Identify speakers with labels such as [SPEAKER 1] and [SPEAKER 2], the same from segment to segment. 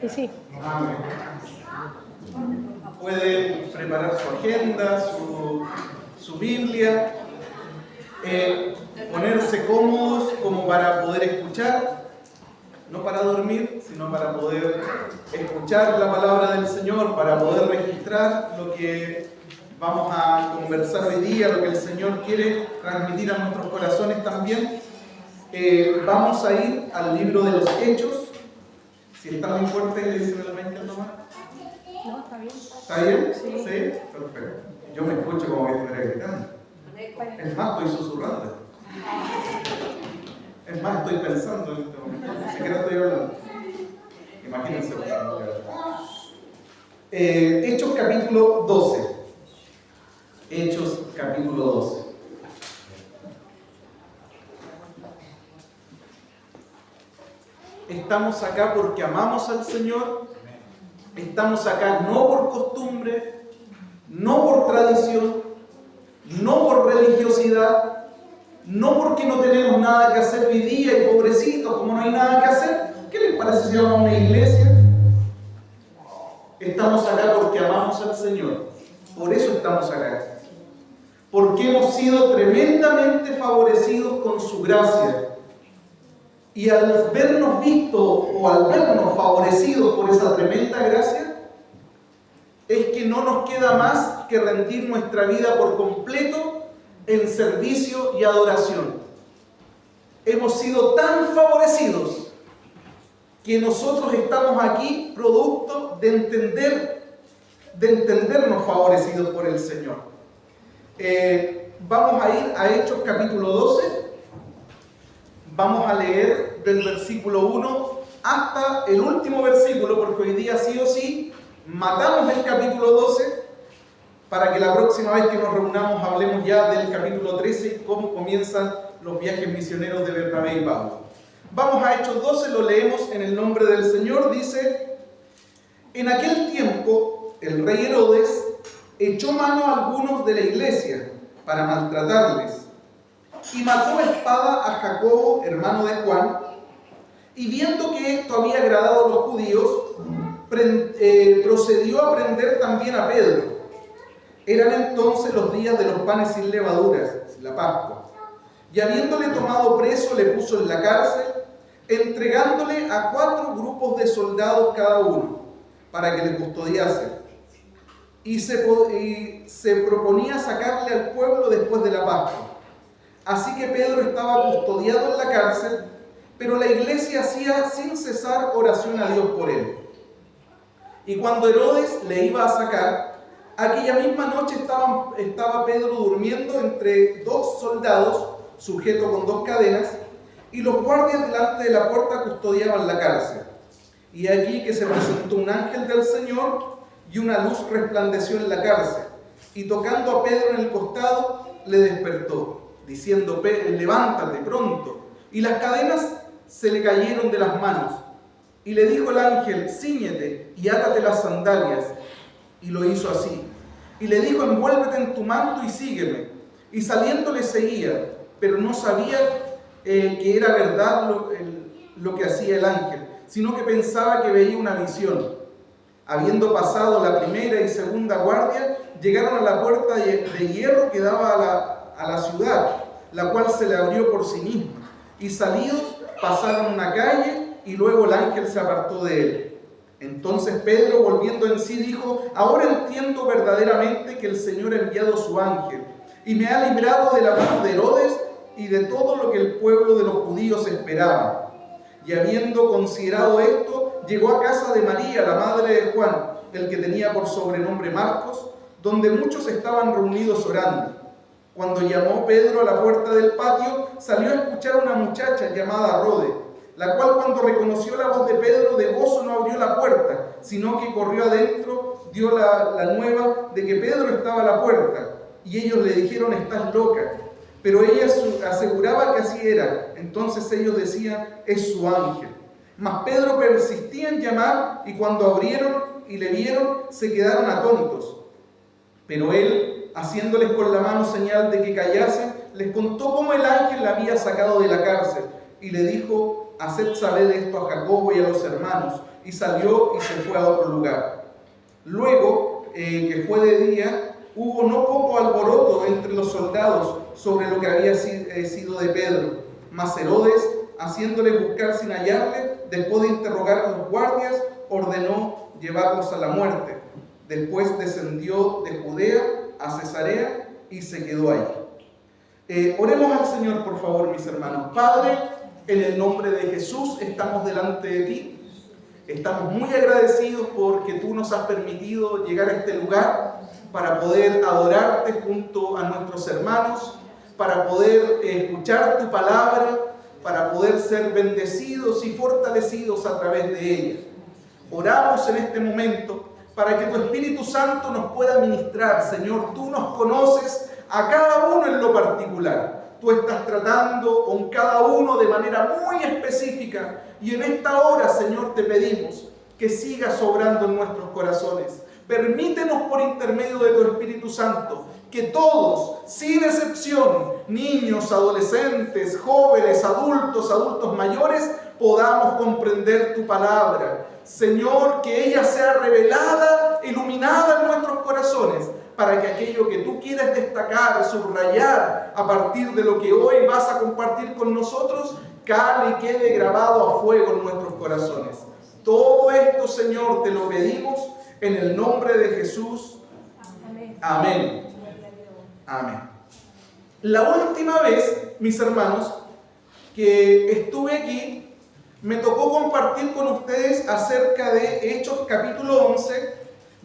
[SPEAKER 1] Sí.
[SPEAKER 2] Amén. Pueden preparar su agenda, su Biblia, ponerse cómodos como para poder escuchar, no para dormir, sino para poder escuchar la palabra del Señor, para poder registrar lo que vamos a conversar hoy día, lo que el Señor quiere transmitir a nuestros corazones también. Vamos a ir al libro de los Hechos. Si está muy fuerte, le dicen el amén, Tomás.
[SPEAKER 1] No, está bien.
[SPEAKER 2] ¿Está bien?
[SPEAKER 1] Sí.
[SPEAKER 2] Sí, perfecto. Yo me escucho como que estuviera gritando. Es más, estoy susurrando. Es más, estoy pensando en este momento. Ni siquiera estoy hablando. Imagínense. Hechos capítulo 12. Hechos capítulo 12. Estamos acá porque amamos al Señor. Estamos acá no por costumbre, no por tradición, no por religiosidad, no porque no tenemos nada que hacer hoy día y pobrecitos, como no hay nada que hacer. ¿Qué les parece si vamos a una iglesia? Estamos acá porque amamos al Señor. Por eso estamos acá. Porque hemos sido tremendamente favorecidos con su gracia. Y al vernos vistos o al vernos favorecidos por esa tremenda gracia, es que no nos queda más que rendir nuestra vida por completo en servicio y adoración. Hemos sido tan favorecidos que nosotros estamos aquí producto de entendernos favorecidos por el Señor. Vamos a ir a Hechos capítulo 12. Vamos a leer del versículo 1 hasta el último versículo, porque hoy día sí o sí matamos el capítulo 12 para que la próxima vez que nos reunamos hablemos ya del capítulo 13 y cómo comienzan los viajes misioneros de Bernabé y Pablo. Vamos a Hechos 12, lo leemos en el nombre del Señor. Dice: en aquel tiempo el rey Herodes echó mano a algunos de la iglesia para maltratarles y mató a espada a Jacobo, hermano de Juan, y viendo que esto había agradado a los judíos, procedió a prender también a Pedro. Eran entonces los días de los panes sin levaduras, la Pascua, y habiéndole tomado preso le puso en la cárcel, entregándole a 4 grupos de soldados cada uno, para que le custodiasen, y se proponía sacarle al pueblo después de la Pascua. Así que Pedro estaba custodiado en la cárcel, pero la iglesia hacía sin cesar oración a Dios por él. Y cuando Herodes le iba a sacar, aquella misma noche estaba Pedro durmiendo entre 2 soldados, sujeto con 2 cadenas, y los guardias delante de la puerta custodiaban la cárcel. Y allí que se presentó un ángel del Señor, y una luz resplandeció en la cárcel, y tocando a Pedro en el costado, le despertó, diciendo: levántate pronto. Y las cadenas se le cayeron de las manos. Y le dijo el ángel: cíñete y átate las sandalias. Y lo hizo así. Y le dijo: envuélvete en tu manto y sígueme. Y saliendo le seguía, pero no sabía que era verdad lo que hacía el ángel, sino que pensaba que veía una visión. Habiendo pasado la primera y segunda guardia, llegaron a la puerta de hierro que daba a la ciudad, la cual se le abrió por sí misma. Y salidos pasaron una calle, y luego el ángel se apartó de él. Entonces Pedro, volviendo en sí, dijo: ahora entiendo verdaderamente que el Señor ha enviado su ángel, y me ha librado de la mano de Herodes y de todo lo que el pueblo de los judíos esperaba. Y habiendo considerado esto, llegó a casa de María, la madre de Juan, el que tenía por sobrenombre Marcos, donde muchos estaban reunidos orando. Cuando llamó Pedro a la puerta del patio, salió a escuchar a una muchacha llamada Rode, la cual, cuando reconoció la voz de Pedro, de gozo no abrió la puerta, sino que corrió adentro, dio la nueva de que Pedro estaba a la puerta. Y ellos le dijeron: estás loca. Pero ella aseguraba que así era. Entonces ellos decían: es su ángel. Mas Pedro persistía en llamar, y cuando abrieron y le vieron, se quedaron atónitos. Pero él, haciéndoles con la mano señal de que callasen, les contó cómo el ángel la había sacado de la cárcel, y le dijo haced saber esto a Jacobo y a los hermanos. Y salió y se fue a otro lugar. Luego, que fue de día, hubo no poco alboroto entre los soldados sobre lo que había sido de Pedro. Mas Herodes, haciéndole buscar sin hallarle, después de interrogar a los guardias, ordenó llevarlos a la muerte. Después descendió de Judea a Cesarea y se quedó ahí. Oremos al Señor, por favor, mis hermanos. Padre, en el nombre de Jesús estamos delante de ti. Estamos muy agradecidos porque tú nos has permitido llegar a este lugar para poder adorarte junto a nuestros hermanos, para poder escuchar tu palabra, para poder ser bendecidos y fortalecidos a través de ella. Oramos en este momento para que tu Espíritu Santo nos pueda ministrar. Señor, tú nos conoces a cada uno en lo particular. Tú estás tratando con cada uno de manera muy específica. Y en esta hora, Señor, te pedimos que sigas obrando en nuestros corazones. Permítenos por intermedio de tu Espíritu Santo que todos, sin excepción, niños, adolescentes, jóvenes, adultos mayores, podamos comprender tu palabra. Señor, que ella sea revelada, iluminada en nuestros corazones, para que aquello que tú quieres destacar, subrayar a partir de lo que hoy vas a compartir con nosotros, cale y quede grabado a fuego en nuestros corazones. Todo esto, Señor, te lo pedimos en el nombre de Jesús. Amén. Amén. La última vez, mis hermanos, que estuve aquí, me tocó compartir con ustedes acerca de Hechos capítulo 11,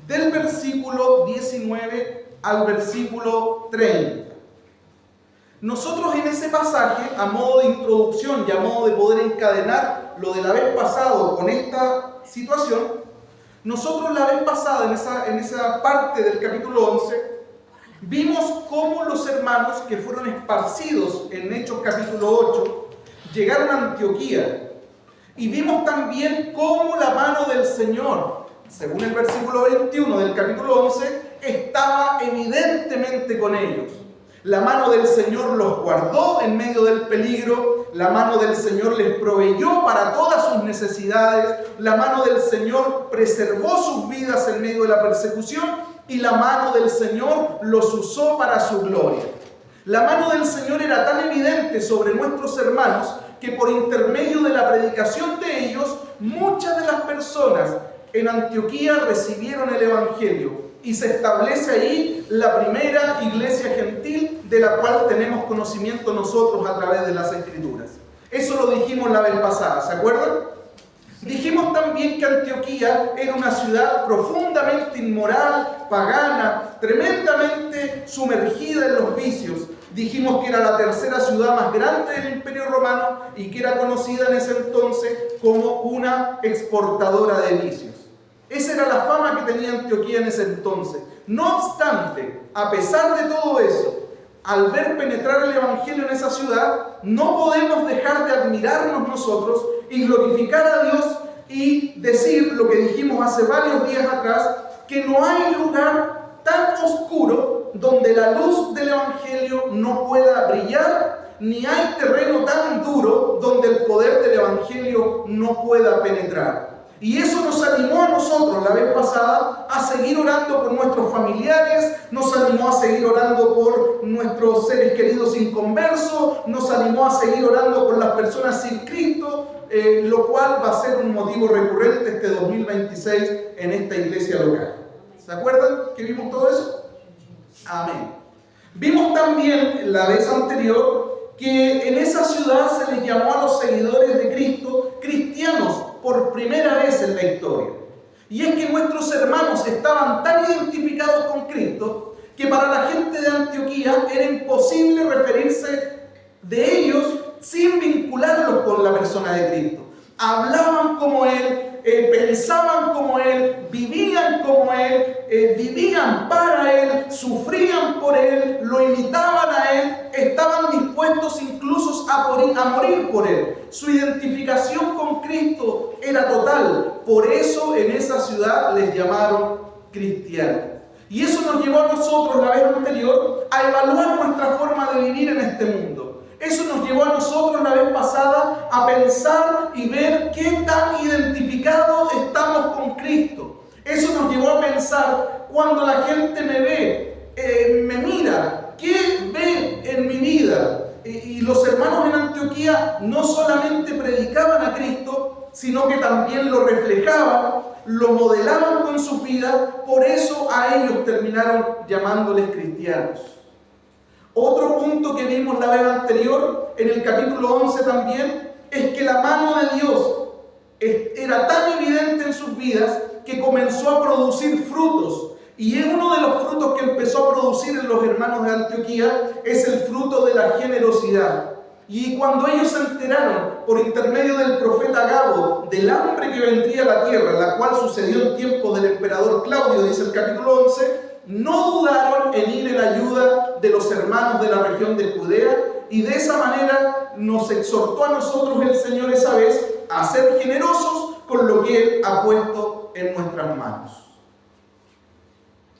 [SPEAKER 2] del versículo 19 al versículo 30. Nosotros en ese pasaje, a modo de introducción y a modo de poder encadenar lo de la vez pasado con esta situación, nosotros la vez pasada, en esa parte del capítulo 11, vimos cómo los hermanos que fueron esparcidos en Hechos capítulo 8 llegaron a Antioquía. Y vimos también cómo la mano del Señor, según el versículo 21 del capítulo 11, estaba evidentemente con ellos. La mano del Señor los guardó en medio del peligro, la mano del Señor les proveyó para todas sus necesidades, la mano del Señor preservó sus vidas en medio de la persecución y la mano del Señor los usó para su gloria. La mano del Señor era tan evidente sobre nuestros hermanos que por intermedio de la predicación de ellos, muchas de las personas en Antioquía recibieron el Evangelio y se establece ahí la primera iglesia gentil de la cual tenemos conocimiento nosotros a través de las Escrituras. Eso lo dijimos la vez pasada, ¿se acuerdan? Dijimos también que Antioquía era una ciudad profundamente inmoral, pagana, tremendamente sumergida en los vicios. Dijimos que era la tercera ciudad más grande del Imperio Romano y que era conocida en ese entonces como una exportadora de vicios. Esa era la fama que tenía Antioquía en ese entonces. No obstante, a pesar de todo eso, al ver penetrar el Evangelio en esa ciudad, no podemos dejar de admirarnos nosotros y glorificar a Dios y decir lo que dijimos hace varios días atrás, que no hay lugar tan oscuro donde la luz del Evangelio no pueda brillar, ni hay terreno tan duro donde el poder del Evangelio no pueda penetrar. Y eso nos animó a nosotros la vez pasada a seguir orando por nuestros familiares, nos animó a seguir orando por nuestros seres queridos inconversos, nos animó a seguir orando por las personas sin Cristo, lo cual va a ser un motivo recurrente este 2026 en esta iglesia local. ¿Se acuerdan que vimos todo eso? Amén. Vimos también la vez anterior que en esa ciudad se les llamó a los seguidores de Cristo cristianos por primera vez en la historia. Y es que nuestros hermanos estaban tan identificados con Cristo que para la gente de Antioquía era imposible referirse de ellos sin vincularlos con la persona de Cristo. Hablaban como Él, pensaban como Él, vivían como Él, vivían para Él, sufrían por Él, lo imitaban a Él, estaban dispuestos incluso a morir por Él. Su identificación con Cristo era total. Por eso en esa ciudad les llamaron cristianos. Y eso nos llevó a nosotros la vez anterior a evaluar nuestra forma de vivir en este mundo. Eso nos llevó a nosotros la vez pasada a pensar y ver qué tan identificados estamos con Cristo. Eso nos llevó a pensar, cuando la gente me ve, me mira, ¿qué ve en mi vida? Y los hermanos en Antioquía no solamente predicaban a Cristo, sino que también lo reflejaban, lo modelaban con sus vidas. Por eso a ellos terminaron llamándoles cristianos. Otro punto que vimos la vez anterior, en el capítulo 11 también, es que la mano de Dios era tan evidente en sus vidas que comenzó a producir frutos. Y uno de los frutos que empezó a producir en los hermanos de Antioquía es el fruto de la generosidad. Y cuando ellos se enteraron por intermedio del profeta Agabo del hambre que vendría a la tierra, la cual sucedió en tiempos del emperador Claudio, dice el capítulo 11, no dudaron en ir en ayuda de los hermanos de la región de Judea, y de esa manera nos exhortó a nosotros el Señor esa vez a ser generosos con lo que Él ha puesto en nuestras manos.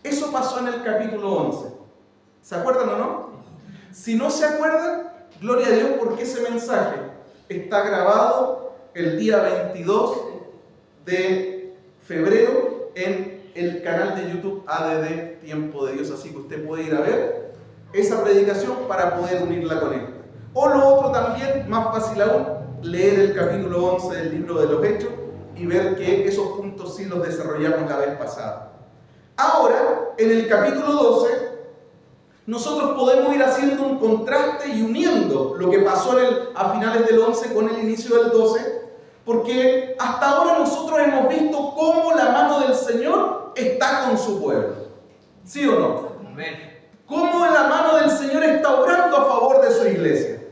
[SPEAKER 2] Eso pasó en el capítulo 11. ¿Se acuerdan o no? Si no se acuerdan, gloria a Dios porque ese mensaje está grabado el día 22 de febrero en el canal de YouTube ADD Tiempo de Dios. Así que usted puede ir a ver esa predicación para poder unirla con esta. O lo otro también, más fácil aún, leer el capítulo 11 del libro de los Hechos y ver que esos puntos sí los desarrollamos la vez pasada. Ahora, en el capítulo 12, nosotros podemos ir haciendo un contraste y uniendo lo que pasó a finales del 11 con el inicio del 12, porque hasta ahora nosotros hemos visto cómo la mano del Señor está con su pueblo. ¿Sí o no? Amén. Cómo la mano del Señor está obrando a favor de su iglesia.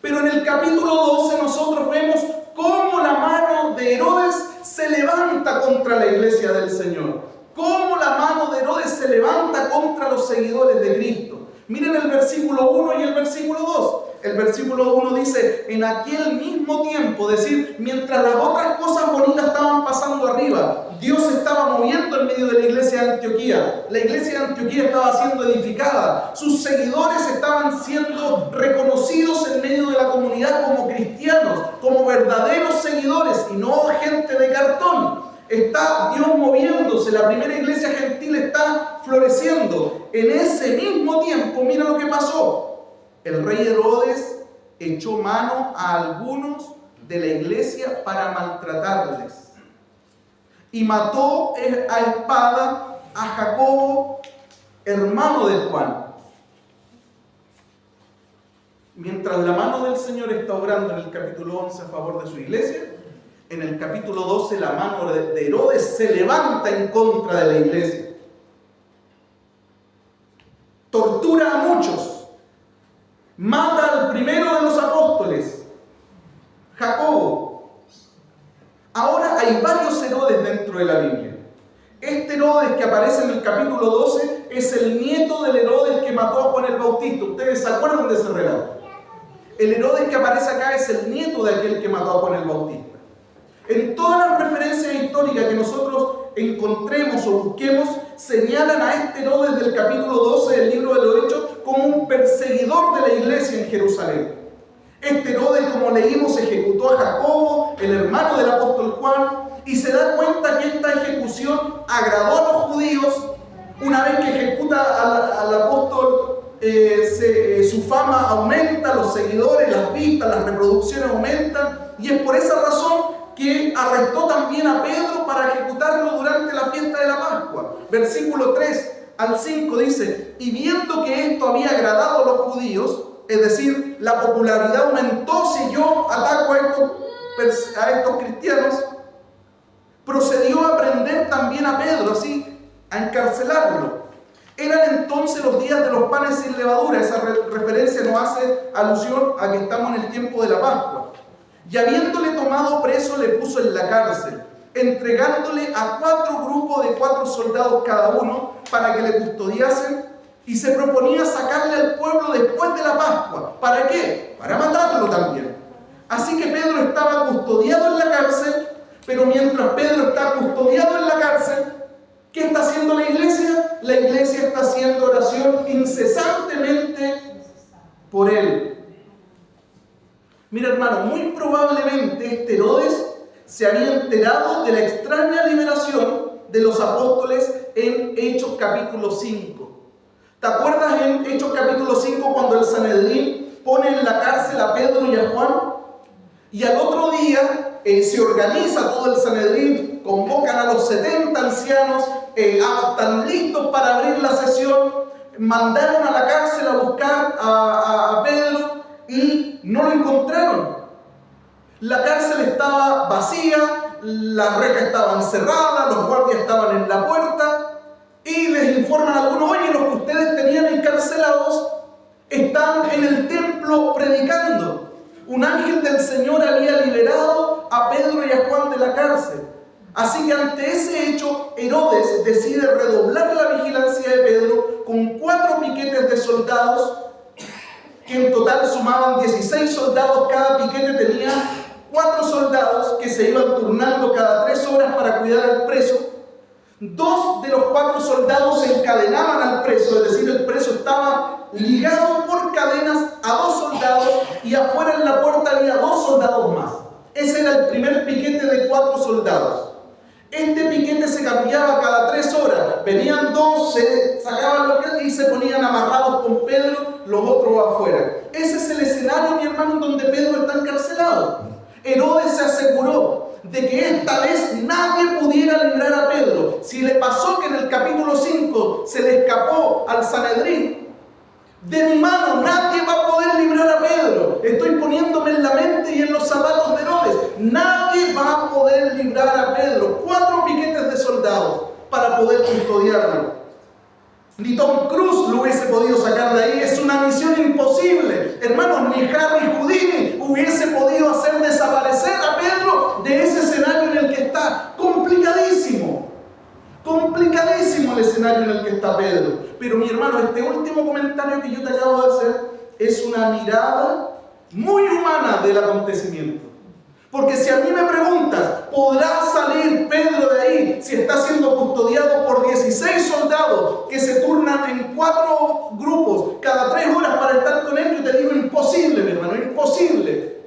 [SPEAKER 2] Pero en el capítulo 12 nosotros vemos cómo la mano de Herodes se levanta contra la iglesia del Señor. Cómo la mano de Herodes se levanta contra los seguidores de Cristo. Miren el versículo 1 y el versículo 2. El versículo 1 dice, en aquel mismo tiempo, es decir, mientras las otras cosas bonitas estaban pasando arriba, Dios se estaba moviendo en medio de la iglesia de Antioquía. La iglesia de Antioquía estaba siendo edificada. Sus seguidores estaban siendo reconocidos en medio de la comunidad como cristianos, como verdaderos seguidores y no gente de cartón. Está Dios moviéndose, la primera iglesia gentil está floreciendo. En ese mismo tiempo, mira lo que pasó. El rey Herodes echó mano a algunos de la iglesia para maltratarles. Y mató a espada a Jacobo, hermano de Juan. Mientras la mano del Señor está obrando en el capítulo 11 a favor de su iglesia, en el capítulo 12 la mano de Herodes se levanta en contra de la iglesia. Tortura a muchos. Mata al primero de los apóstoles, Jacobo. Ahora hay varios Herodes dentro de la Biblia. Este Herodes que aparece en el capítulo 12 es el nieto del Herodes que mató a Juan el Bautista. ¿Ustedes se acuerdan de ese relato? El Herodes que aparece acá es el nieto de aquel que mató a Juan el Bautista. En todas las referencias históricas que nosotros encontremos o busquemos, señalan a este Herodes del capítulo 12 del libro de los Hechos como un perseguidor de la iglesia en Jerusalén. Este Herodes, como leímos, ejecutó a Jacobo, el hermano del apóstol Juan, y se da cuenta que esta ejecución agradó a los judíos. Una vez que ejecuta al apóstol, su fama aumenta, los seguidores, las vistas, las reproducciones aumentan, y es por esa razón que arrestó también a Pedro para ejecutarlo durante la fiesta de la Pascua. Versículo 3 al 5 dice, y viendo que esto había agradado a los judíos, es decir, la popularidad aumentó si yo ataco a estos cristianos, procedió a prender también a Pedro, así, a encarcelarlo. Eran entonces los días de los panes sin levadura. Esa referencia nos hace alusión a que estamos en el tiempo de la Pascua. Y habiéndole tomado preso, le puso en la cárcel, entregándole a 4 grupos de 4 soldados cada uno para que le custodiasen, y se proponía sacarle al pueblo después de la Pascua. ¿Para qué? Para matarlo también. Así que Pedro estaba custodiado en la cárcel, pero mientras Pedro está custodiado en la cárcel, ¿qué está haciendo la iglesia? La iglesia está haciendo oración incesantemente por él. Mira, hermano, muy probablemente este Herodes se había enterado de la extraña liberación de los apóstoles en Hechos capítulo 5. ¿Te acuerdas en Hechos capítulo 5 cuando el Sanedrín pone en la cárcel a Pedro y a Juan? Y al otro día se organiza todo el Sanedrín, convocan a los 70 ancianos, están listos para abrir la sesión, mandaron a la cárcel a buscar a Pedro y no lo encontraron. La cárcel estaba vacía, la reja estaba encerrada, los guardias estaban en la puerta y les informan a algunos: oye, los que ustedes tenían encarcelados están en el templo predicando. Un ángel del Señor había liberado a Pedro y a Juan de la cárcel. Así que ante ese hecho, Herodes decide redoblar la vigilancia de Pedro con 4 piquetes de soldados, que en total sumaban 16 soldados. Cada piquete tenía 4 soldados que se iban turnando cada 3 horas para cuidar al preso. 2 de los 4 soldados encadenaban al preso, es decir, el preso estaba ligado por cadenas a 2 soldados y afuera en la puerta había 2 soldados más. Ese era el primer piquete de 4 soldados. Este piquete se cambiaba cada 3 horas. Venían 2, se sacaban los que y se ponían amarrados con Pedro, los otros afuera. Ese es el escenario, mi hermano, en donde Pedro está encarcelado. Herodes se aseguró de que esta vez nadie pudiera librar a Pedro. Si le pasó que en el capítulo 5 se le escapó al Sanedrín, de mi mano nadie va a poder librar a Pedro. Estoy poniéndome en la mente y en los zapatos de Herodes. Nadie va a poder librar a Pedro. 4 piquetes de soldados para poder custodiarlo. Ni Tom Cruise lo hubiese podido sacar de ahí. Es una misión imposible. Hermanos, ni Harry Houdini hubiese podido hacer desaparecer a Pedro de ese escenario en el que está. Complicadísimo. Complicadísimo el escenario en el que está Pedro. Pero mi hermano, este último comentario que yo te acabo de hacer es una mirada muy humana del acontecimiento. Porque si a mí me preguntas, ¿podrá salir Pedro de ahí si está siendo custodiado por 16 soldados que se turnan en 4 grupos cada 3 horas para estar con él? Yo te digo, imposible, mi hermano, imposible.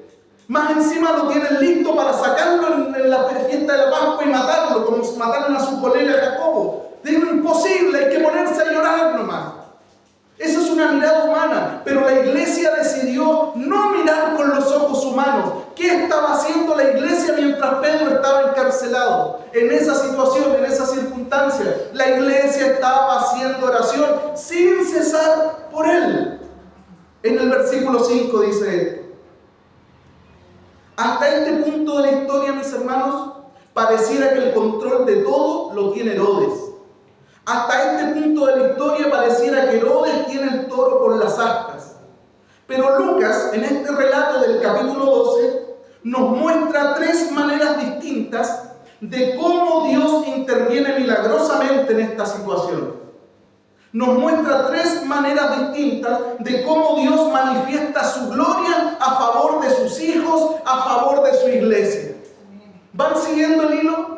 [SPEAKER 2] Más encima lo tienen listo para sacarlo en la fiesta de la Pascua y matarlo, como mataron a su colega Jacobo. Digo, imposible, hay que ponerse a llorar nomás. Esa es una mirada humana, pero la iglesia decidió no mirar con los ojos humanos. ¿Qué estaba haciendo la iglesia mientras Pedro estaba encarcelado? En esa situación, en esa circunstancia, la iglesia estaba haciendo oración sin cesar por él. En el versículo 5 dice esto: hasta este punto de la historia, mis hermanos, pareciera que el control de todo lo tiene Herodes. Hasta este punto de la historia pareciera que Herodes tiene el toro por las astas. Pero Lucas, en este relato del capítulo 12, nos muestra 3 maneras distintas de cómo Dios interviene milagrosamente en esta situación. Nos muestra 3 maneras distintas de cómo Dios manifiesta su gloria a favor de sus hijos, a favor de su iglesia. ¿Van siguiendo el hilo?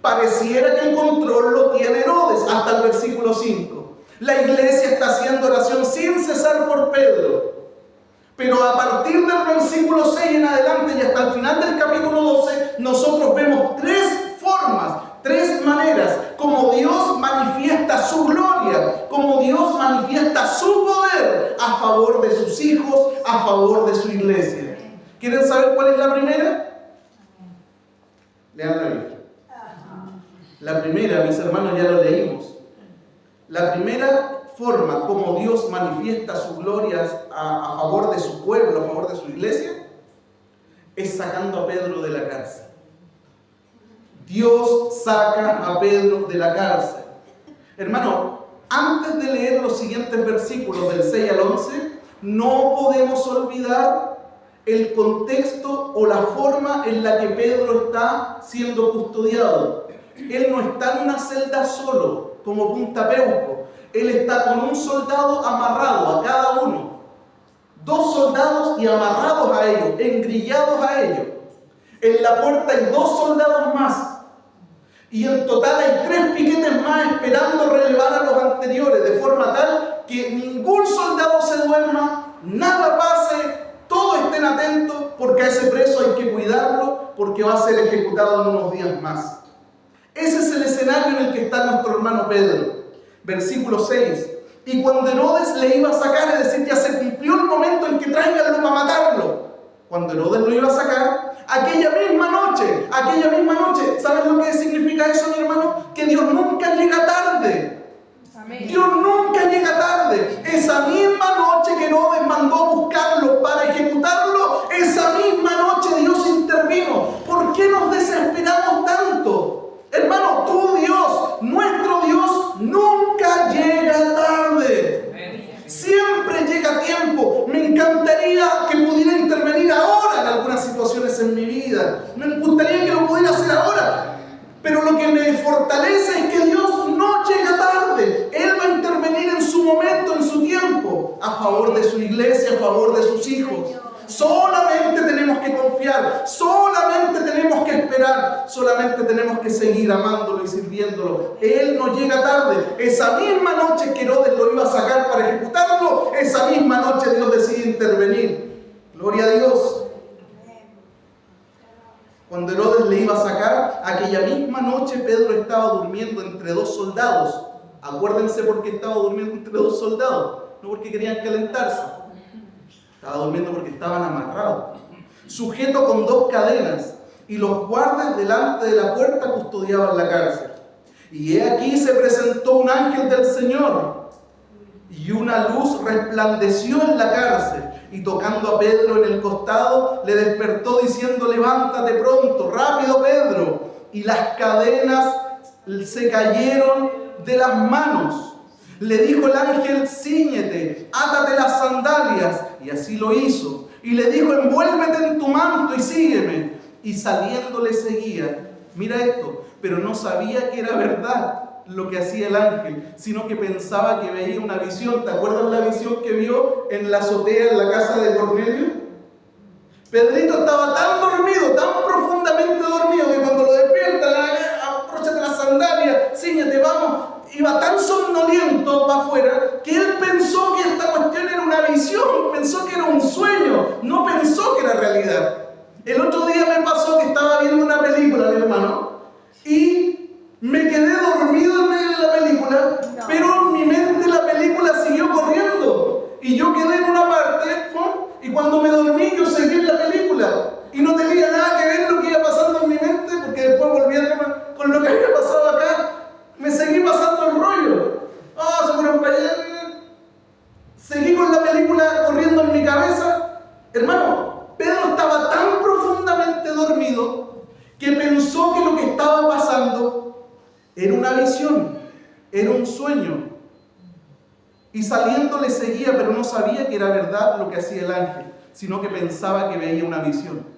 [SPEAKER 2] Pareciera que el control lo tiene Herodes hasta el versículo 5. La iglesia está haciendo oración sin cesar por Pedro. Pero a partir del versículo 6 en adelante y hasta el final del capítulo 12, nosotros vemos 3 formas, 3 maneras como Dios manifiesta su gloria, como Dios manifiesta su poder a favor de sus hijos, a favor de su iglesia. ¿Quieren saber cuál es la primera? Lean la Biblia. La primera, mis hermanos, ya lo leímos. La primera forma como Dios manifiesta su gloria a favor de su pueblo, a favor de su iglesia, es sacando a Pedro de la cárcel. Dios saca a Pedro de la cárcel. Hermano, antes de leer los siguientes versículos del 6 al 11, no podemos olvidar el contexto o la forma en la que Pedro está siendo custodiado. Él no está en una celda solo, como Puntapeuco. Él está con un soldado amarrado a cada uno. 2 soldados y amarrados a ellos, engrillados a ellos. En la puerta hay 2 soldados más. Y en total hay 3 piquetes más esperando relevar a los anteriores, de forma tal que ningún soldado se duerma, nada pase, todos estén atentos porque a ese preso hay que cuidarlo porque va a ser ejecutado en unos días más. Ese es el escenario en el que está nuestro hermano Pedro. Versículo 6. Y cuando Herodes le iba a sacar, es decir, ya se cumplió el momento en que tráiganlo para matarlo. Cuando Herodes lo iba a sacar, aquella misma noche, ¿sabes lo que significa eso, mi hermano? Que Dios nunca llega tarde. Amén. Dios nunca llega tarde. Esa misma noche que Herodes mandó a buscarlo para ejecutarlo, esa misma noche Dios intervino. ¿Por qué nos desesperamos tanto? Hermano, tu Dios, nuestro Dios, nunca llega tarde. Siempre llega a tiempo. Me encantaría que pudiera intervenir ahora en algunas situaciones en mi vida. Me gustaría que lo pudiera hacer ahora. Pero lo que me fortalece es que Dios no llega tarde. Él va a intervenir en su momento, en su tiempo, a favor de su iglesia, a favor de sus hijos. Solamente tenemos que confiar, solamente tenemos que esperar, solamente tenemos que seguir amándolo y sirviéndolo. Él no llega tarde. Esa misma noche que Herodes lo iba a sacar para ejecutarlo, esa misma noche Dios decide intervenir. Gloria a Dios. Cuando Herodes le iba a sacar, aquella misma noche Pedro estaba durmiendo entre dos soldados. Acuérdense por qué estaba durmiendo entre dos soldados, no porque querían calentarse. Estaba durmiendo porque estaban amarrados, sujeto con dos cadenas, y los guardias delante de la puerta custodiaban la cárcel. Y he aquí se presentó un ángel del Señor, y una luz resplandeció en la cárcel, y tocando a Pedro en el costado, le despertó diciendo: levántate pronto, rápido Pedro. Y las cadenas se cayeron de las manos. Le dijo el ángel: cíñete, átate las sandalias. Y así lo hizo. Y le dijo: envuélvete en tu manto y sígueme. Y saliendo le seguía. Mira esto, pero no sabía que era verdad lo que hacía el ángel, sino que pensaba que veía una visión. ¿Te acuerdas la visión que vio en la azotea en la casa de Cornelio? Pedrito estaba tan dormido, tan profundamente dormido, que cuando lo despierta, abróchate las sandalias, cíñete, vamos. Iba tan somnoliento para afuera que él pensó que esta cuestión era una visión, pensó que era un sueño, no pensó que era realidad. El otro día me pasó que estaba viendo una película, mi hermano, y me quedé dormido en medio de la película, pero en mi mente la película siguió corriendo. Y yo quedé en una parte, ¿no? Y cuando me dormí yo seguí en la película. Y no tenía nada que ver lo que iba pasando en mi mente, porque después volví a con lo que había pasado acá. Me seguí pasando el rollo. Se fueron para allá. Seguí con la película corriendo en mi cabeza. Hermano, Pedro estaba tan profundamente dormido que pensó que lo que estaba pasando era una visión, era un sueño. Y saliendo le seguía, pero no sabía que era verdad lo que hacía el ángel, sino que pensaba que veía una visión.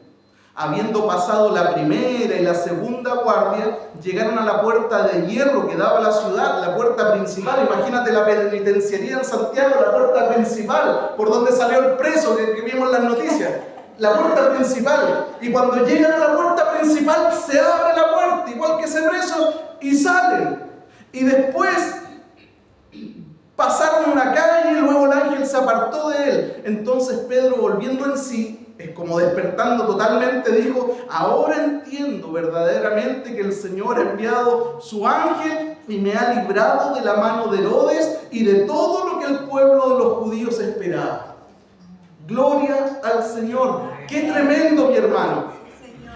[SPEAKER 2] Habiendo pasado la primera y la segunda guardia, llegaron a la puerta de hierro que daba a la ciudad, la puerta principal. Imagínate la penitenciaría en Santiago, la puerta principal, por donde salió el preso que vimos en las noticias. La puerta principal. Y cuando llegan a la puerta principal, se abre la puerta, igual que ese preso, y salen. Y después pasaron una calle y luego el ángel se apartó de él. Entonces Pedro, volviendo en sí, es como despertando totalmente, dijo: ahora entiendo verdaderamente que el Señor ha enviado su ángel y me ha librado de la mano de Herodes y de todo lo que el pueblo de los judíos esperaba. Gloria al Señor. ¡Qué tremendo, mi hermano!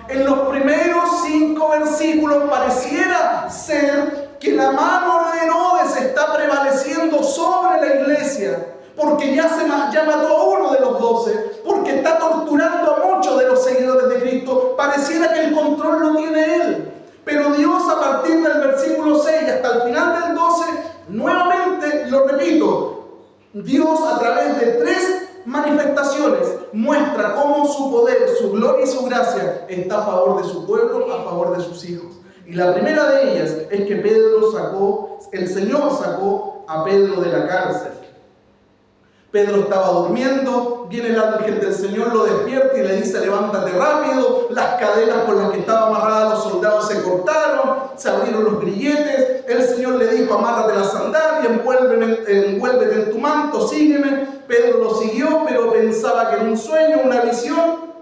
[SPEAKER 2] En los primeros 5 versículos pareciera ser que la mano de Herodes está prevaleciendo sobre la iglesia, porque ya mató a uno de los 12, porque está torturando a muchos de los seguidores de Cristo. Pareciera que el control lo tiene él. Pero Dios, a partir del versículo 6 hasta el final del 12, nuevamente lo repito, Dios a través de 3 manifestaciones muestra cómo su poder, su gloria y su gracia está a favor de su pueblo, a favor de sus hijos. Y la primera de ellas es que el Señor sacó a Pedro de la cárcel. Pedro estaba durmiendo, viene el ángel del Señor, lo despierta y le dice: levántate rápido. Las cadenas con las que estaba amarrada los soldados se cortaron, se abrieron los grilletes. El Señor le dijo: dijo, amárrate la sandalia, envuélvete en tu manto, sígueme. Pedro lo siguió, pero pensaba que era un sueño, una visión.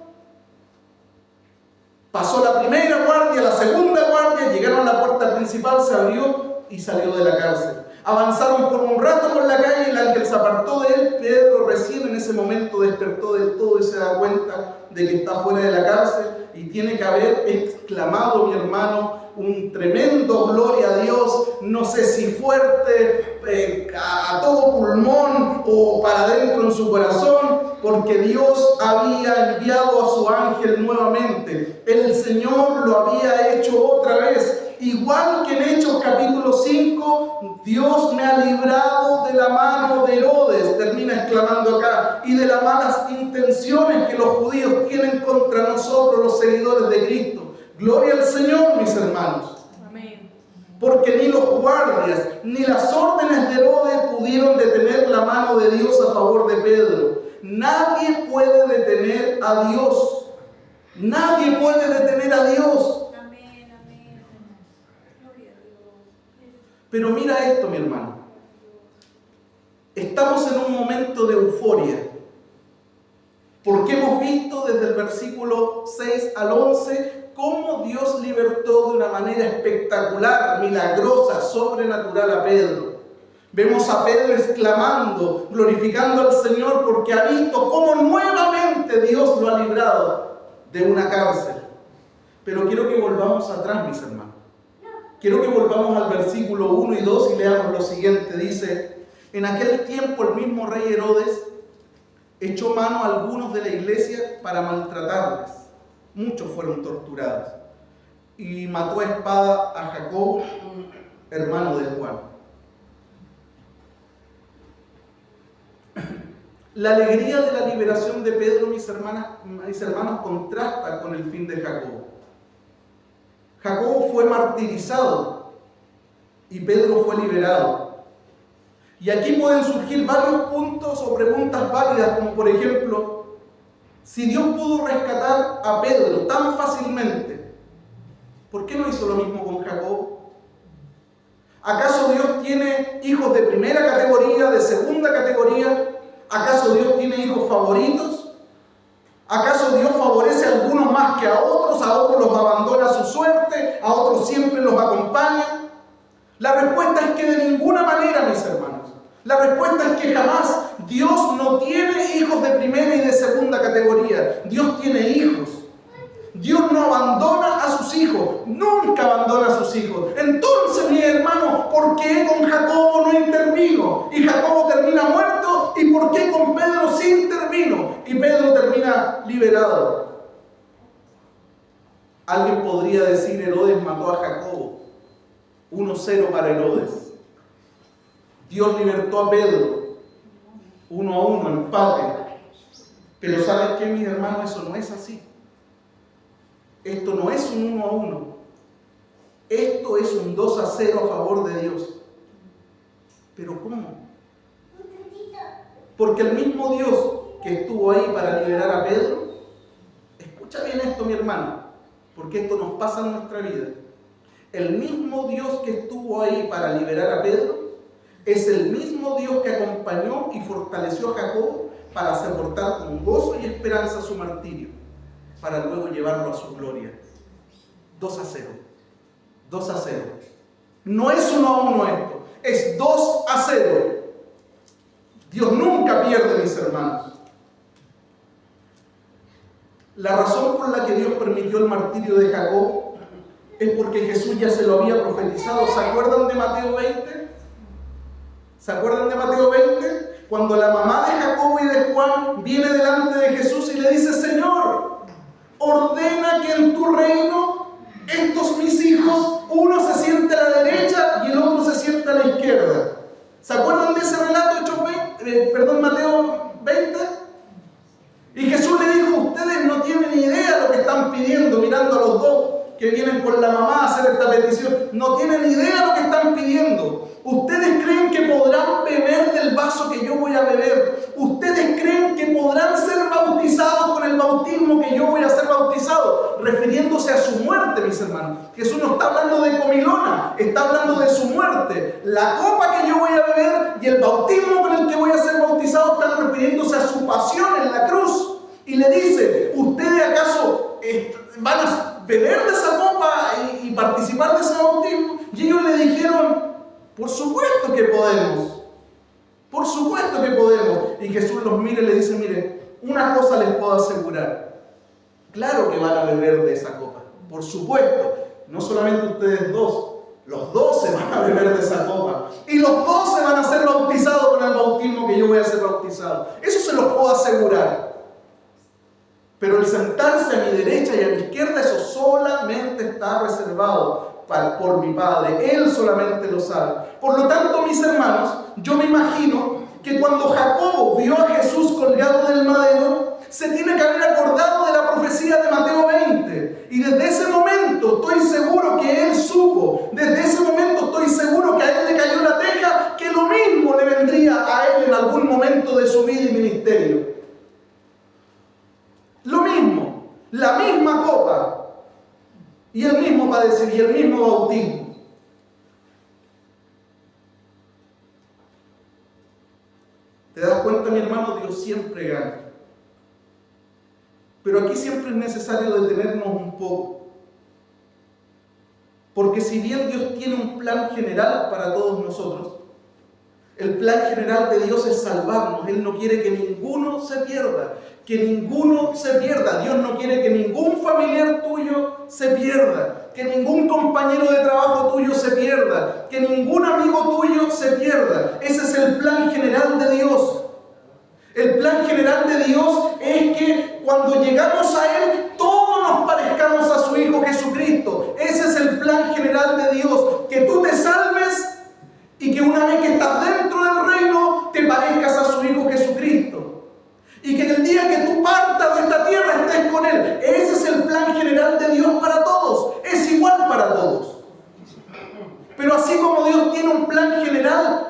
[SPEAKER 2] Pasó la primera guardia, la segunda guardia, llegaron a la puerta principal, se abrió y salió de la cárcel. Avanzaron por un rato por la calle, el ángel se apartó de él. Pedro recién en ese momento despertó del todo y se da cuenta de que está fuera de la cárcel y tiene que haber exclamado, mi hermano, un tremendo gloria a Dios, no sé si fuerte, a todo pulmón o para adentro en su corazón, porque Dios había enviado a su ángel nuevamente. El Señor lo había hecho otra vez. Igual que en Hechos capítulo 5, Dios me ha librado de la mano de Herodes, termina exclamando acá, y de las malas intenciones que los judíos tienen contra nosotros, los seguidores de Cristo. Gloria al Señor, mis hermanos.
[SPEAKER 1] Amén.
[SPEAKER 2] Porque ni los guardias, ni las órdenes de Herodes pudieron detener la mano de Dios a favor de Pedro. Nadie puede detener a Dios. Nadie puede detener a Dios. Pero mira esto, mi hermano. Estamos en un momento de euforia. Porque hemos visto desde el versículo 6 al 11 cómo Dios libertó de una manera espectacular, milagrosa, sobrenatural a Pedro. Vemos a Pedro exclamando, glorificando al Señor porque ha visto cómo nuevamente Dios lo ha librado de una cárcel. Pero quiero que volvamos atrás, mis hermanos. Quiero que volvamos al versículo 1 y 2 y leamos lo siguiente. Dice, en aquel tiempo el mismo rey Herodes echó mano a algunos de la iglesia para maltratarles. Muchos fueron torturados. Y mató a espada a Jacobo, hermano de Juan. La alegría de la liberación de Pedro, mis hermanos, contrasta con el fin de Jacobo. Jacobo fue martirizado y Pedro fue liberado. Y aquí pueden surgir varios puntos o preguntas válidas, como por ejemplo, si Dios pudo rescatar a Pedro tan fácilmente, ¿por qué no hizo lo mismo con Jacobo? ¿Acaso Dios tiene hijos de primera categoría, de segunda categoría? ¿Acaso Dios tiene hijos favoritos? ¿Acaso Dios favorece a algunos más que a otros los abandona a su suerte, a otros siempre los acompaña? La respuesta es que de ninguna manera, mis hermanos. La respuesta es que jamás. Dios no tiene hijos de primera y de segunda categoría. Dios tiene hijos. Dios no abandona a sus hijos. Nunca abandona a sus hijos. Entonces, mi hermano, ¿por qué con Jacobo no intervino? Y Jacobo termina muerto. ¿Y por qué con Pedro sí intervino? Y Pedro termina liberado. Alguien podría decir, Herodes mató a Jacobo. 1-0 para Herodes. Dios libertó a Pedro. 1-1, empate. Pero ¿sabes qué, mis hermanos? Eso no es así. Esto no es un 1-1. Esto es un 2-0 a favor de Dios. ¿Pero cómo? Porque el mismo Dios que estuvo ahí para liberar a Pedro, escucha bien esto, mi hermano, porque esto nos pasa en nuestra vida. El mismo Dios que estuvo ahí para liberar a Pedro es el mismo Dios que acompañó y fortaleció a Jacobo para soportar con gozo y esperanza su martirio, para luego llevarlo a su gloria. 2-0. 2-0. No es 1-1 esto, es 2-0. Dios nunca pierde, mis hermanos. La razón por la que Dios permitió el martirio de Jacobo es porque Jesús ya se lo había profetizado. ¿Se acuerdan de Mateo 20? ¿Se acuerdan de Mateo 20? Cuando la mamá de Jacobo y de Juan viene delante de Jesús y le dice, Señor, ordena que en tu reino estos mis hijos, uno se siente a la derecha y el otro se siente a la izquierda. ¿Se acuerdan de ese relato, Mateo 20? Y Jesús le dijo, ustedes no tienen idea de lo que están pidiendo, mirando a los dos que vienen con la mamá a hacer esta petición. No tienen idea de lo que están pidiendo. Ustedes creen que podrán beber del vaso que yo voy a beber. Ustedes creen que podrán ser bautizados con el bautismo que yo voy a ser bautizado. refiriéndose a su muerte, mis hermanos. Jesús no está hablando de comilona, está hablando de su muerte. La copa que yo voy a beber y el bautismo con el que voy a ser bautizado están refiriéndose a su pasión en la cruz. Y le dice, ¿ustedes acaso van a beber de esa copa y participar de ese bautismo? Y ellos le dijeron, por supuesto que podemos. Por supuesto que podemos. Y Jesús los mira y le dice, miren, una cosa les puedo asegurar. Claro que van a beber de esa copa. Por supuesto. No solamente ustedes dos. Los 12 van a beber de esa copa. Y los 12 van a ser bautizados con el bautismo que yo voy a ser bautizado. Eso se los puedo asegurar. Pero el sentarse a mi derecha y a mi izquierda, eso solamente está reservado por mi Padre. Él solamente lo sabe. Por lo tanto, mis hermanos, yo me imagino que cuando Jacobo vio a Jesús colgado del madero, se tiene que haber acordado de la profecía de Mateo 20. Y desde ese momento estoy seguro que él supo, desde ese momento estoy seguro que a él le cayó la teja, que lo mismo le vendría a él en algún momento de su vida y ministerio. Lo mismo, la misma copa, y el mismo padecer, y el mismo bautismo. ¿Te das cuenta, mi hermano? Dios siempre gana. Pero aquí siempre es necesario detenernos un poco. Porque si bien Dios tiene un plan general para todos nosotros, el plan general de Dios es salvarnos. Él no quiere que ninguno se pierda. Que ninguno se pierda. Dios no quiere que ningún familiar tuyo se pierda. Que ningún compañero de trabajo tuyo se pierda. Que ningún amigo tuyo se pierda. Ese es el plan general de Dios. El plan general de Dios es que cuando llegamos a Él, todos nos parezcamos a su Hijo Jesucristo. Ese es el plan general de Dios. Que tú te salves y que una vez que estás dentro del reino, te parezcas a su Hijo Jesucristo. Y que en el día que tú partas de esta tierra estés con Él. Ese es el plan general de Dios para todos. Es igual para todos. Pero así como Dios tiene un plan general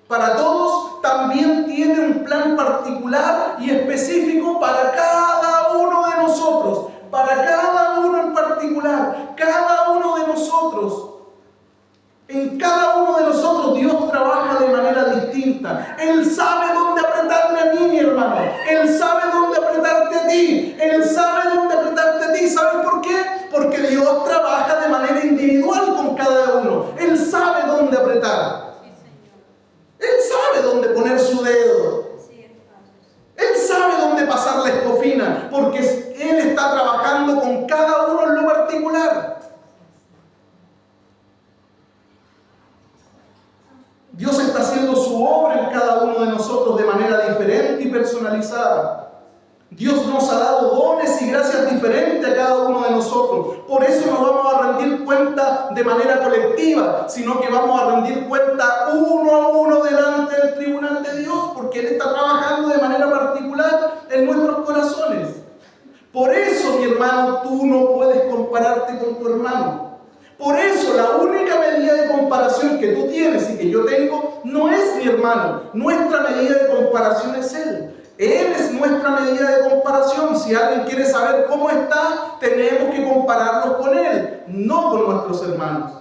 [SPEAKER 2] para todos, también tiene un plan particular y específico para cada uno de nosotros. Para cada uno en particular. Cada uno de nosotros. En cada uno de nosotros Dios trabaja de manera distinta. Él sabe dónde apretarme a mí, mi hermano. Él sabe dónde apretarte a ti. Él sabe dónde apretarte a ti. ¿Sabes por qué? Porque Dios trabaja de manera individual con cada uno. Él sabe dónde apretar. Él sabe dónde poner su dedo. Él sabe dónde pasar la escofina. Porque Él está trabajando con cada uno en lo particular. Dios está haciendo su obra en cada uno de nosotros de manera diferente y personalizada. Dios nos ha dado dones y gracias diferentes a cada uno de nosotros. Por eso no vamos a rendir cuenta de manera colectiva, sino que vamos a rendir cuenta uno a uno delante del tribunal de Dios, porque Él está trabajando de manera particular en nuestros corazones. Por eso, mi hermano, tú no puedes compararte con tu hermano. Por eso la única medida de comparación que tú tienes y que yo tengo no es mi hermano. Nuestra medida de comparación es Él. Él es nuestra medida de comparación. Si alguien quiere saber cómo está, tenemos que compararnos con Él, no con nuestros hermanos.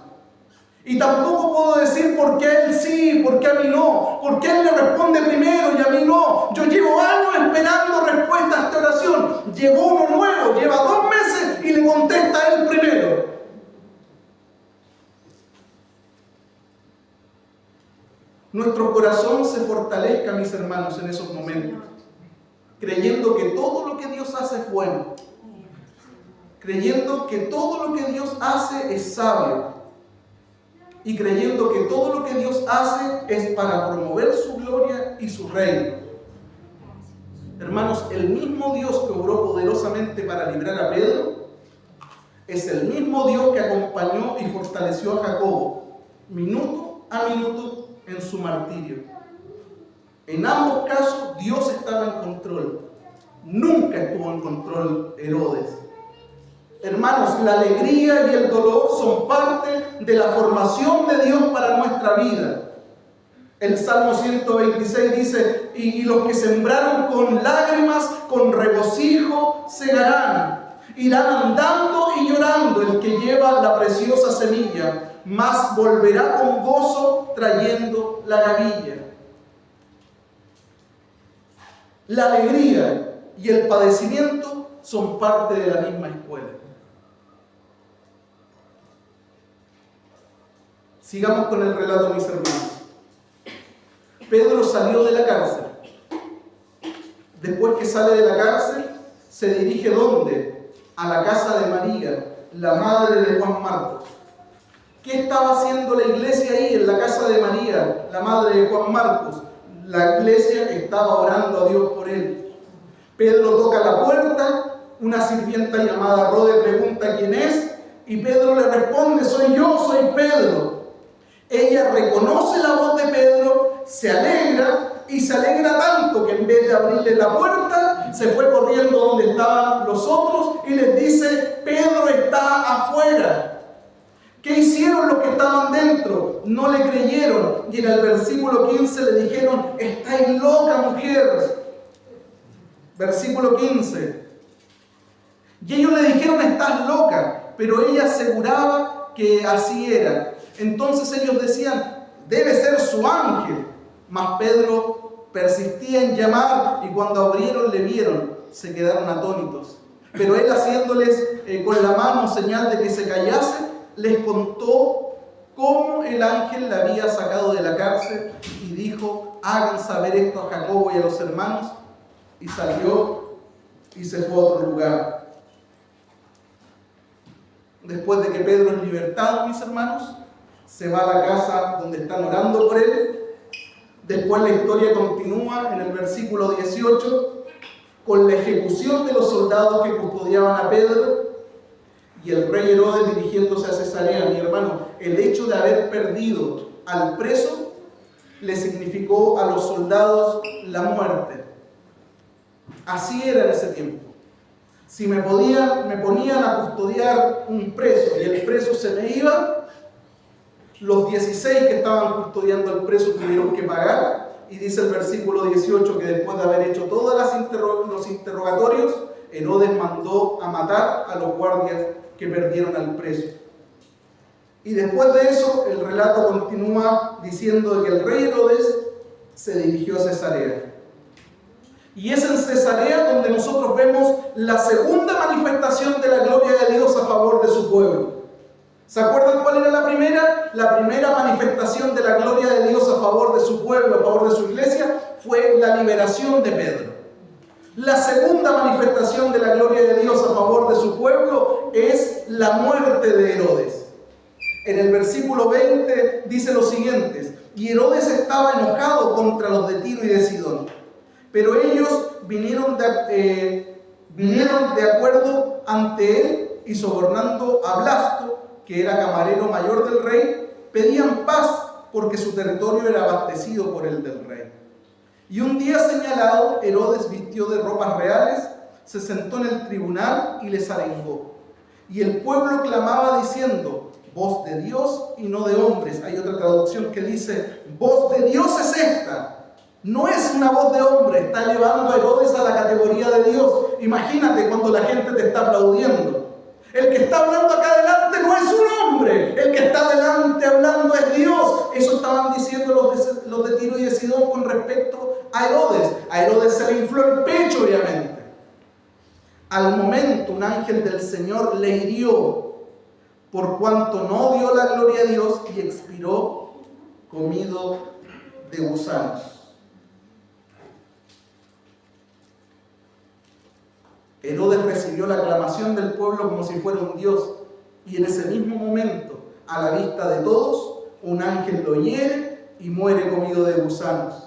[SPEAKER 2] Y tampoco puedo decir por qué a Él sí, por qué a mí no, por qué Él le responde primero y a mí no. Yo llevo años esperando respuesta a esta oración. Llegó uno nuevo, lleva 2 meses y le contesta a Él primero. Nuestro corazón se fortalezca, mis hermanos, en esos momentos, creyendo que todo lo que Dios hace es bueno, creyendo que todo lo que Dios hace es sabio y creyendo que todo lo que Dios hace es para promover su gloria y su reino. Hermanos, el mismo Dios que obró poderosamente para librar a Pedro es el mismo Dios que acompañó y fortaleció a Jacobo minuto a minuto en su martirio. En ambos casos Dios estaba en control. Nunca estuvo en control Herodes. Hermanos, la alegría y el dolor son parte de la formación de Dios para nuestra vida. El Salmo 126 dice, y los que sembraron con lágrimas, con regocijo segarán. Irán andando y llorando el que lleva la preciosa semilla, mas volverá con gozo trayendo la gavilla. La alegría y el padecimiento son parte de la misma escuela. Sigamos con el relato, mis hermanos. Pedro salió de la cárcel. Después que sale de la cárcel, se dirige ¿dónde? A la casa de María, la madre de Juan Marcos. ¿Qué estaba haciendo la iglesia ahí en la casa de María, la madre de Juan Marcos? La iglesia estaba orando a Dios por él. Pedro toca la puerta, una sirvienta llamada Rode pregunta quién es, y Pedro le responde: soy yo, soy Pedro. Ella reconoce la voz de Pedro, se alegra, y se alegra tanto que en vez de abrirle la puerta, se fue corriendo donde estaban los otros y les dice: Pedro está afuera. ¿Qué hicieron los que estaban dentro? No le creyeron, y en el versículo 15 le dijeron: estáis loca, mujer. Versículo 15. Y ellos le dijeron: estás loca, pero ella aseguraba que así era. Entonces ellos decían: debe ser su ángel. Mas Pedro persistía en llamar, y cuando abrieron le vieron, se quedaron atónitos. Pero él, haciéndoles con la mano señal de que se callase, les contó cómo el ángel la había sacado de la cárcel y dijo: hagan saber esto a Jacobo y a los hermanos. Y salió y se fue a otro lugar. Después de que Pedro es libertado, mis hermanos, se va a la casa donde están orando por él. Después la historia continúa en el versículo 18 con la ejecución de los soldados que custodiaban a Pedro y el rey Herodes dirigiéndose a Cesarea. Mi hermano, el hecho de haber perdido al preso le significó a los soldados la muerte. Así era en ese tiempo. Si me ponían a custodiar un preso y el preso se me iba, los 16 que estaban custodiando al preso tuvieron que pagar. Y dice el versículo 18 que después de haber hecho todos los interrogatorios, Herodes mandó a matar a los guardias que perdieron al preso. Y después de eso, el relato continúa diciendo que el rey Herodes se dirigió a Cesarea. Y es en Cesarea donde nosotros vemos la segunda manifestación de la gloria de Dios a favor de su pueblo. ¿Se acuerdan cuál era la primera? La primera manifestación de la gloria de Dios a favor de su pueblo, a favor de su iglesia, fue la liberación de Pedro. La segunda manifestación de la gloria de Dios a favor de su pueblo es la muerte de Herodes. En el versículo 20 dice lo siguiente: y Herodes estaba enojado contra los de Tiro y de Sidón, pero ellos vinieron de acuerdo ante él y sobornando a Blasto, que era camarero mayor del rey, pedían paz porque su territorio era abastecido por el del rey. Y un día señalado, Herodes vistió de ropas reales, se sentó en el tribunal y les arengó. Y el pueblo clamaba diciendo: voz de Dios y no de hombres. Hay otra traducción que dice: voz de Dios es esta. No es una voz de hombre. Está elevando a Herodes a la categoría de Dios. Imagínate cuando la gente te está aplaudiendo. El que está hablando acá adelante no es un hombre. El que está adelante hablando es Dios. Eso estaban diciendo los de Tiro y de Sidón con respecto a Herodes. A Herodes se le infló el pecho, obviamente. Al momento, un ángel del Señor le hirió, por cuanto no dio la gloria a Dios, y expiró comido de gusanos. Herodes recibió la aclamación del pueblo como si fuera un dios, y en ese mismo momento, a la vista de todos, un ángel lo hiere y muere comido de gusanos.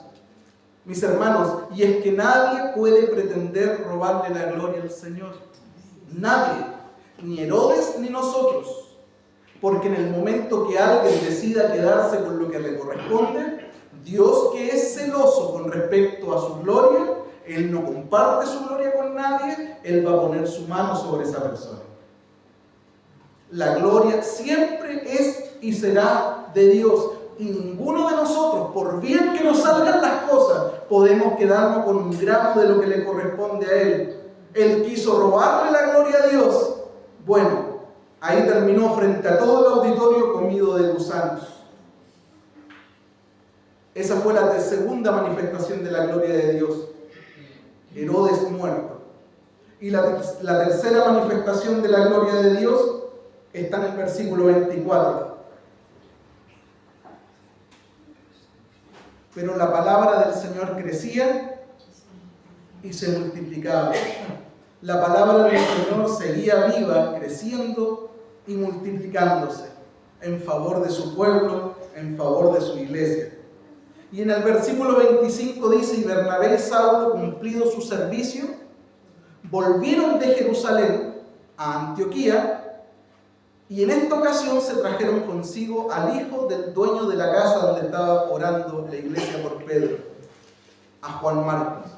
[SPEAKER 2] Mis hermanos, y es que nadie puede pretender robarle la gloria al Señor. Nadie, ni Herodes ni nosotros. Porque en el momento que alguien decida quedarse con lo que le corresponde, Dios, que es celoso con respecto a su gloria, Él no comparte su gloria con nadie, Él va a poner su mano sobre esa persona. La gloria siempre es y será de Dios. Y ninguno de nosotros, por bien que nos salgan las cosas, podemos quedarnos con un gramo de lo que le corresponde a Él. Él quiso robarle la gloria a Dios. Bueno, ahí terminó frente a todo el auditorio comido de gusanos. Esa fue la segunda manifestación de la gloria de Dios. Herodes muerto. Y la tercera manifestación de la gloria de Dios está en el versículo 24. Pero la palabra del Señor crecía y se multiplicaba. La palabra del Señor seguía viva, creciendo y multiplicándose en favor de su pueblo, en favor de su iglesia. Y en el versículo 25 dice: y Bernabé y Saulo, cumplido su servicio, volvieron de Jerusalén a Antioquía, y en esta ocasión se trajeron consigo al hijo del dueño de la casa donde estaba orando la iglesia por Pedro, a Juan Marcos.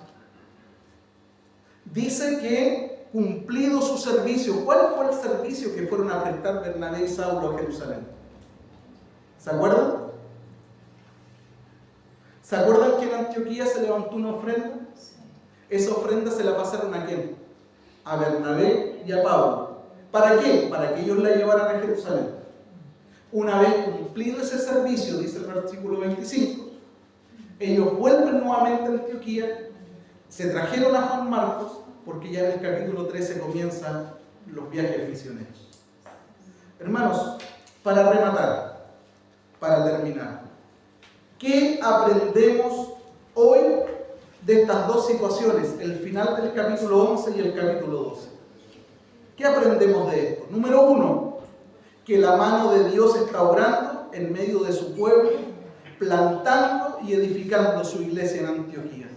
[SPEAKER 2] Dice que cumplido su servicio. ¿Cuál fue el servicio que fueron a prestar Bernabé y Saulo a Jerusalén? ¿Se acuerdan? ¿Se acuerdan que en Antioquía se levantó una ofrenda? Esa ofrenda se la pasaron ¿a quién? A Bernabé y a Pablo. ¿Para qué? Para que ellos la llevaran a Jerusalén. Una vez cumplido ese servicio, dice el versículo 25, ellos vuelven nuevamente a Antioquía, se trajeron a Juan Marcos, porque ya en el capítulo 13 comienzan los viajes misioneros. Hermanos, para rematar, para terminar, ¿qué aprendemos hoy de estas dos situaciones, el final del capítulo 11 y el capítulo 12? ¿Qué aprendemos de esto? Número 1, que la mano de Dios está obrando en medio de su pueblo, plantando y edificando su iglesia en Antioquía.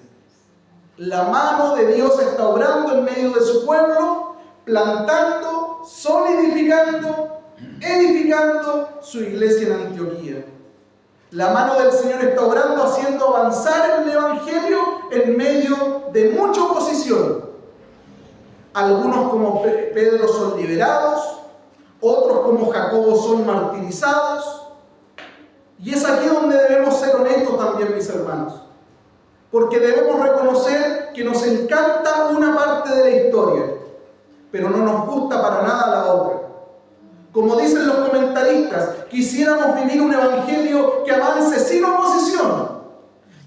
[SPEAKER 2] La mano de Dios está obrando en medio de su pueblo, plantando, solidificando, edificando su iglesia en Antioquía. La mano del Señor está obrando, haciendo avanzar el Evangelio en medio de mucha oposición. Algunos como Pedro son liberados, otros como Jacobo son martirizados. Y es aquí donde debemos ser honestos también, mis hermanos. Porque debemos reconocer que nos encanta una parte de la historia, pero no nos gusta para nada la otra. Como dicen los comentaristas, quisiéramos vivir un evangelio que avance sin oposición.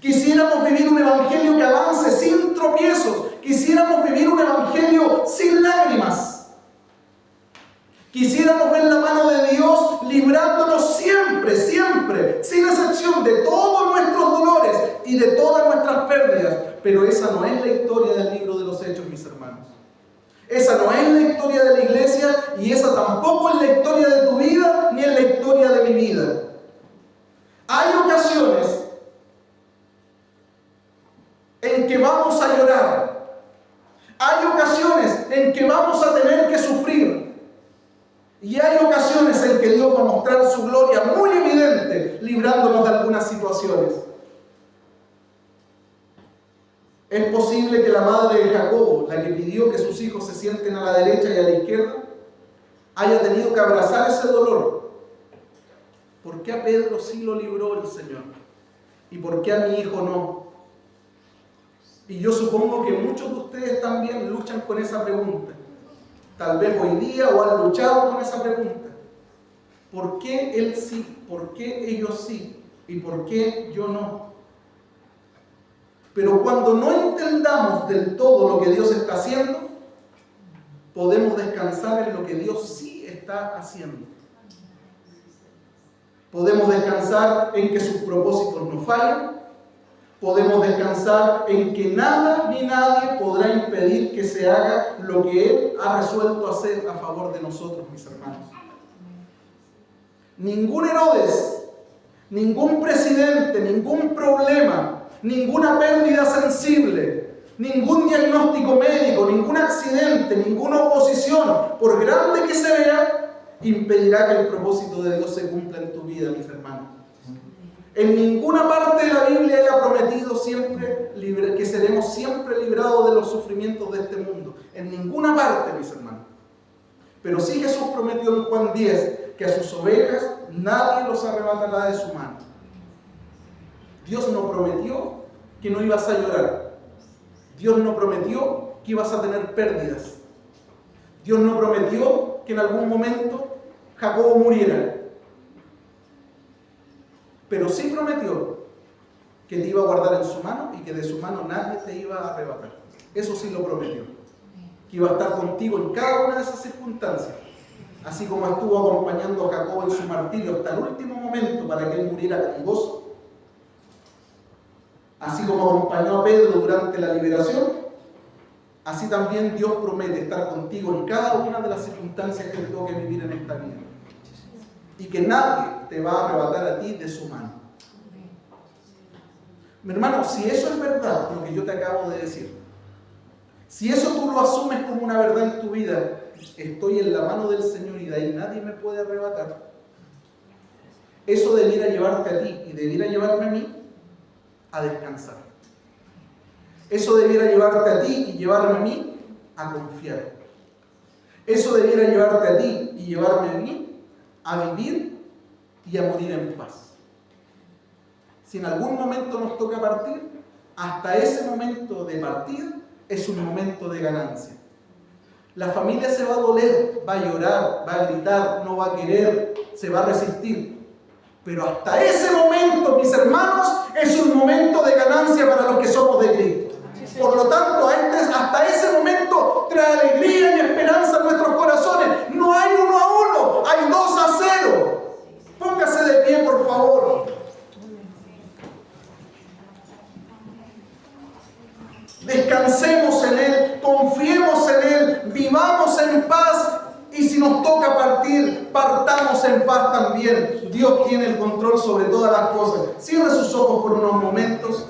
[SPEAKER 2] Quisiéramos vivir un evangelio que avance sin tropiezos. Quisiéramos vivir un evangelio sin lágrimas. Quisiéramos ver la mano de Dios librándonos siempre, siempre, sin excepción de todos nuestros dolores y de todas nuestras pérdidas. Pero esa no es la historia del libro de los Hechos, mis hermanos. Esa no es la historia de la iglesia y esa tampoco es la historia de tu vida ni es la historia de mi vida. Hay ocasiones en que vamos a llorar. Hay ocasiones en que vamos a tener que sufrir. Y hay ocasiones en que Dios va a mostrar su gloria muy evidente, librándonos de algunas situaciones. Es posible que la madre de Jacobo, la que pidió que sus hijos se sienten a la derecha y a la izquierda, haya tenido que abrazar ese dolor. ¿Por qué a Pedro sí lo libró el Señor? ¿Y por qué a mi hijo no? Y yo supongo que muchos de ustedes también luchan con esa pregunta. Tal vez hoy día o han luchado con esa pregunta. ¿Por qué él sí? ¿Por qué ellos sí? ¿Y por qué yo no? Pero cuando no entendamos del todo lo que Dios está haciendo, podemos descansar en lo que Dios sí está haciendo. Podemos descansar en que sus propósitos no fallan. Podemos descansar en que nada ni nadie podrá impedir que se haga lo que Él ha resuelto hacer a favor de nosotros, mis hermanos. Ningún Herodes, ningún presidente, ningún problema, ninguna pérdida sensible, ningún diagnóstico médico, ningún accidente, ninguna oposición, por grande que se vea, impedirá que el propósito de Dios se cumpla en tu vida, mis hermanos. En ninguna parte de la Biblia Él ha prometido siempre que seremos siempre librados de los sufrimientos de este mundo. En ninguna parte, mis hermanos. Pero sí Jesús prometió en Juan 10 que a sus ovejas nadie los arrebatará de su mano. Dios no prometió que no ibas a llorar. Dios no prometió que ibas a tener pérdidas. Dios no prometió que en algún momento Jacobo muriera, pero sí prometió que te iba a guardar en su mano y que de su mano nadie te iba a arrebatar. Eso sí lo prometió, que iba a estar contigo en cada una de esas circunstancias, así como estuvo acompañando a Jacobo en su martirio hasta el último momento para que él muriera con gozo, así como acompañó a Pedro durante la liberación. Así también Dios promete estar contigo en cada una de las circunstancias que te toque vivir en esta vida. Y que nadie te va a arrebatar a ti de su mano. Mi hermano, si eso es verdad, lo que yo te acabo de decir, si eso tú lo asumes como una verdad en tu vida, estoy en la mano del Señor y de ahí nadie me puede arrebatar, eso debiera llevarte a ti y debiera llevarme a mí a descansar. Eso debiera llevarte a ti y llevarme a mí a confiar. Eso debiera llevarte a ti y llevarme a mí a vivir y a morir en paz. Si en algún momento nos toca partir, hasta ese momento de partir es un momento de ganancia. La familia se va a doler, va a llorar, va a gritar, no va a querer, se va a resistir. Pero hasta ese momento, mis hermanos, es un momento de ganancia para los que somos de Cristo. Por lo tanto, hasta ese momento trae alegría y esperanza a nuestros corazones. No hay 1-1, hay 2-0. Póngase de pie, por favor. Descansemos en Él, confiemos en Él, vivamos en paz. Y si nos toca partir, partamos en paz también. Dios tiene el control sobre todas las cosas. Cierre sus ojos por unos momentos.